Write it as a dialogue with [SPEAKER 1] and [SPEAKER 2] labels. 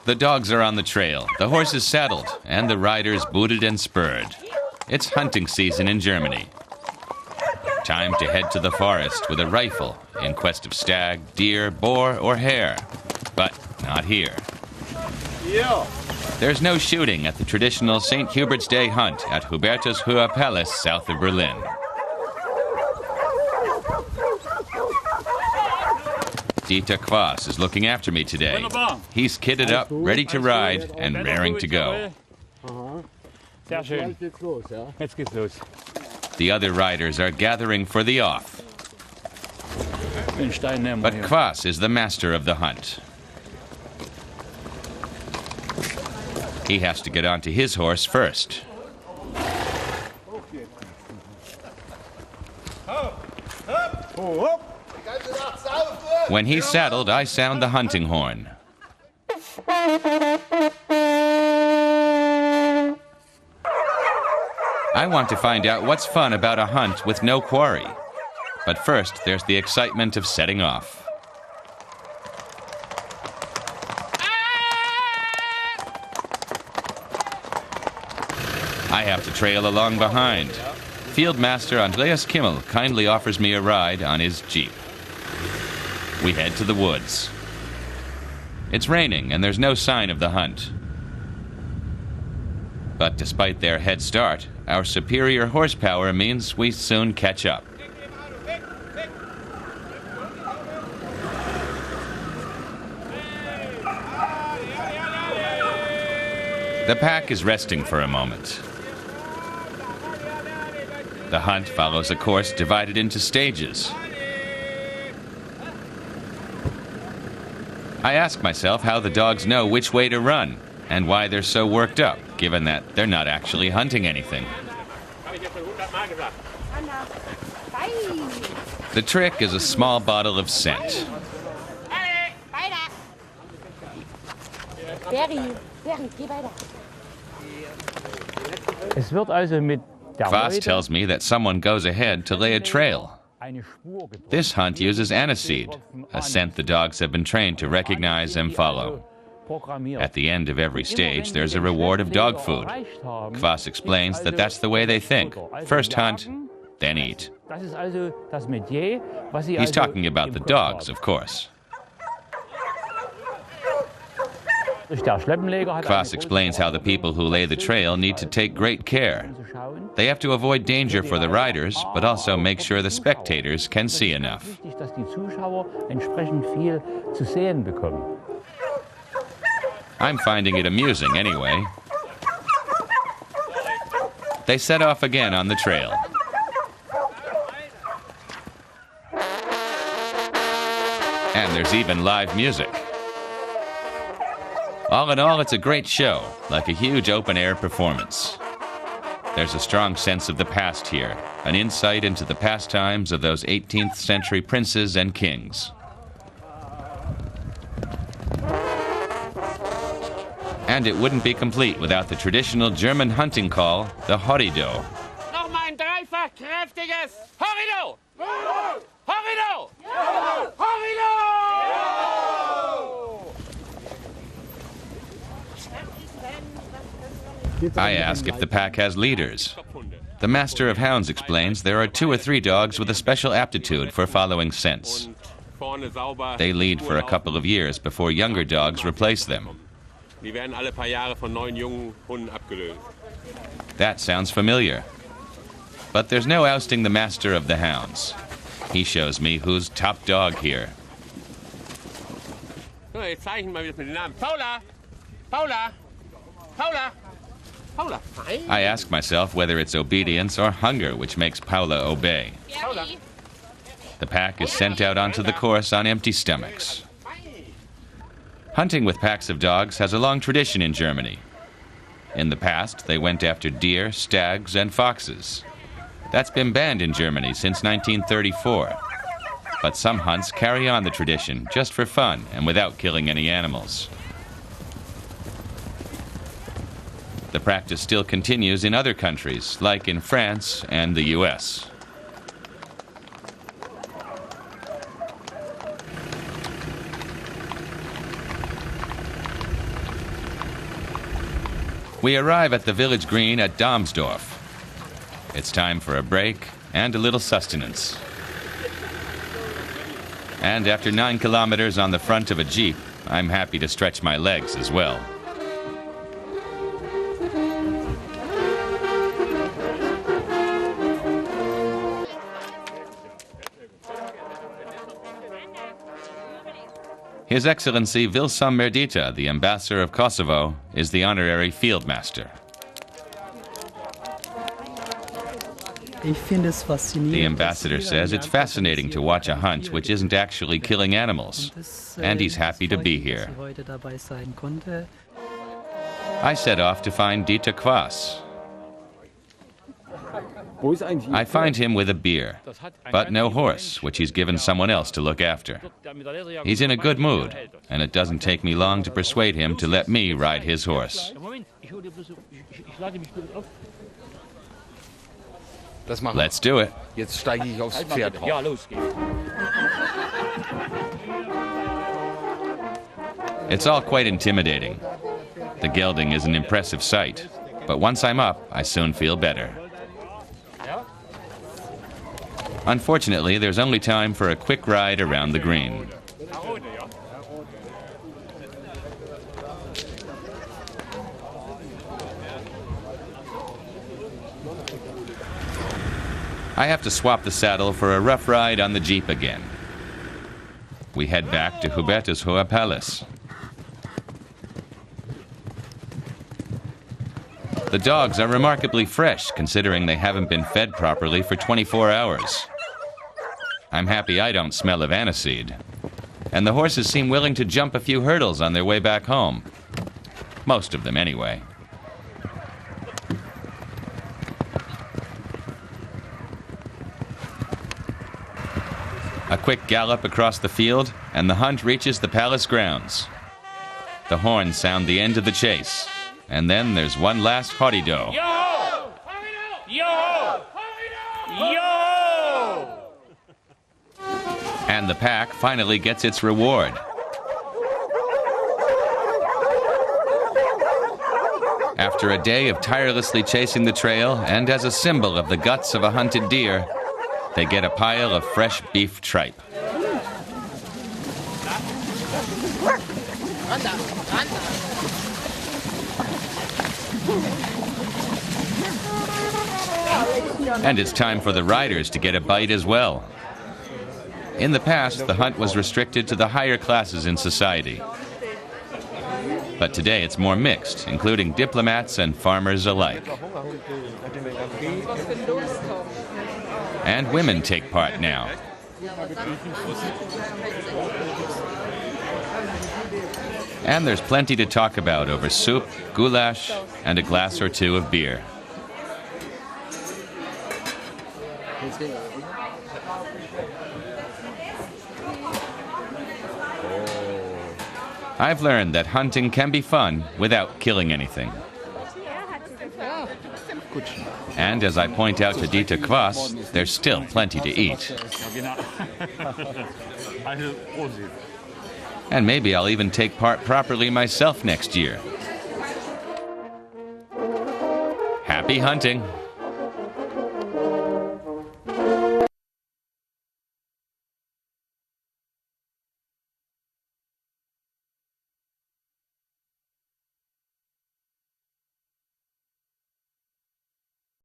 [SPEAKER 1] The dogs are on the trail, the horses saddled, and the riders booted and spurred. It's hunting season in Germany. Time to head to the forest with a rifle in quest of stag, deer, boar, or hare. But not here. There's no shooting at the traditional Saint Hubert's Day hunt at Hubertushöhe Palace south of Berlin. Dieter Quass is looking after me today. He's kitted up, ready to ride, and raring to go. The other riders are gathering for the off. But Quass is the master of the hunt. He has to get onto his horse first. When he's saddled, I sound the hunting horn. I want to find out what's fun about a hunt with no quarry. But first, there's the excitement of setting off. I have to trail along behind. Field Master Andreas Kimmel kindly offers me a ride on his Jeep. We head to the woods. It's raining and there's no sign of the hunt. But despite their head start, our superior horsepower means we soon catch up. The pack is resting for a moment. The hunt follows a course divided into stages. I ask myself how the dogs know which way to run and why they're so worked up, given that they're not actually hunting anything. The trick is a small bottle of scent. Quass tells me that someone goes ahead to lay a trail. This hunt uses aniseed, a scent the dogs have been trained to recognize and follow. At the end of every stage, there's a reward of dog food. Quass explains that that's the way they think. First hunt, then eat. He's talking about the dogs, of course. Quass explains how the people who lay the trail need to take great care. They have to avoid danger for the riders, but also make sure the spectators can see enough. I'm finding it amusing anyway. They set off again on the trail. And there's even live music. All in all, it's a great show, like a huge open-air performance. There's a strong sense of the past here, an insight into the pastimes of those 18th century princes and kings. And it wouldn't be complete without the traditional German hunting call, the Horrido.
[SPEAKER 2] Nochmal ein dreifach kräftiges Horrido! Horrido! Horrido!
[SPEAKER 1] I ask if the pack has leaders. The master of hounds explains there are 2 or 3 dogs with a special aptitude for following scents. They lead for a couple of years before younger dogs replace them. That sounds familiar. But there's no ousting the master of the hounds. He shows me who's top dog here.
[SPEAKER 2] Paula! Paula! Paula!
[SPEAKER 1] I ask myself whether it's obedience or hunger which makes Paula obey. The pack is sent out onto the course on empty stomachs. Hunting with packs of dogs has a long tradition in Germany. In the past, they went after deer, stags, and foxes. That's been banned in Germany since 1934. But some hunts carry on the tradition just for fun and without killing any animals. The practice still continues in other countries, like in France and the US. We arrive at the village green at Darmsdorf. It's time for a break and a little sustenance. And after 9 kilometers on the front of a jeep, I'm happy to stretch my legs as well. His Excellency Vilsam Merdita, the ambassador of Kosovo, is the honorary field master. The ambassador says it's fascinating to watch a hunt which isn't actually killing animals, and he's happy to be here. I set off to find Dieter Quaas. I find him with a beer, but no horse, which he's given someone else to look after. He's in a good mood, and it doesn't take me long to persuade him to let me ride his horse. Let's do it. It's all quite intimidating. The gelding is an impressive sight, but once I'm up, I soon feel better. Unfortunately, there's only time for a quick ride around the green. I have to swap the saddle for a rough ride on the jeep again. We head back to Hubertushöhe Palace. The dogs are remarkably fresh, considering they haven't been fed properly for 24 hours. I'm happy I don't smell of aniseed. And the horses seem willing to jump a few hurdles on their way back home. Most of them, anyway. A quick gallop across the field, and the hunt reaches the palace grounds. The horns sound the end of the chase. And then there's one last haughty-do.
[SPEAKER 2] Yo! Yo! Yo!
[SPEAKER 1] And the pack finally gets its reward. After a day of tirelessly chasing the trail, and as a symbol of the guts of a hunted deer, they get a pile of fresh beef tripe. And it's time for the riders to get a bite as well. In the past, the hunt was restricted to the higher classes in society. But today it's more mixed, including diplomats and farmers alike. And women take part now. And there's plenty to talk about over soup, goulash, and a glass or two of beer. I've learned that hunting can be fun without killing anything. And as I point out to Dieter Quaas, there's still plenty to eat. And maybe I'll even take part properly myself next year. Happy hunting!